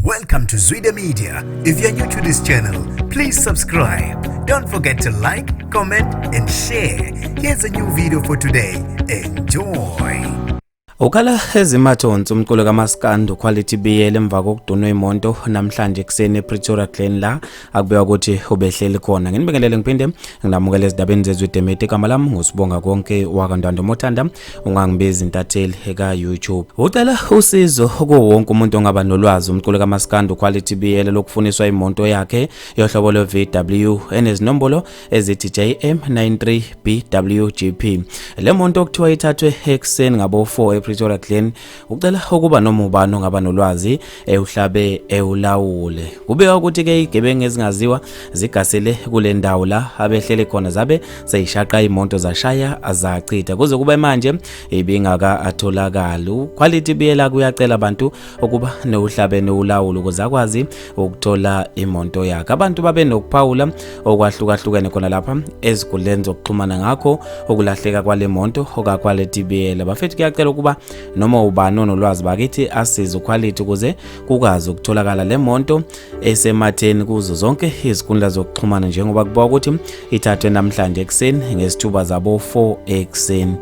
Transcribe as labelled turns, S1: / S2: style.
S1: Welcome to Zwida Media. If you're new to this channel, please subscribe. Don't forget to like, comment and share. Here's a new video for today. Enjoy.
S2: Ukala ezimathonsi umculo kaMaskandi Quality BL emva kokudunwa imonto namhlanje kuseni ePretoria Glen la akubeka ukuthi ubehleli khona. Nginibekelele ngiphinde nginamukele ezidabeni zezwide media igama lami ngusibonga konke wakandwando Mothanda ungangibiza intatheli eka YouTube. Ucela usizo kuwo wonke umuntu ongaba nolwazi umculo kaMaskandi Quality BL lokufuniswa imonto yakhe yohlobo lo VW enezinombolo ezithi JM93BWGP. Le monto okuthiwa ithathwe ekuseni ngabo 4 Pretoria Glen ucela ukuba noma ubani ongaba nolwazi uhlabe ulawule. Kubeka ukuthi ke igebengu ezingaziwa zigasele kule ndawo la abehlele khona zabe seyishaqa imonto zashaya azachitha kuze kuba manje ibingaka atholakala. Quality BL kuyacela abantu ukuba neuhlabe neulawulo ukuze akwazi ukuthola imonto yakhe. Abantu babe nokuphawula okwahlukahlukene khona lapha eziguleni zokuxhumana ngakho okulahleka kwale monto okaQuality BL. Bafethu kuyacela ukuba noma ubani onolwazi bakithi asize uQuality ukuze kukazi ukutholakala le monto esematheni kuzo zonke izinkundla zokuxhumana njengoba kuba ukuthi ithathwe namhlanje ekseni ngesithuba zabo 4 ekseni.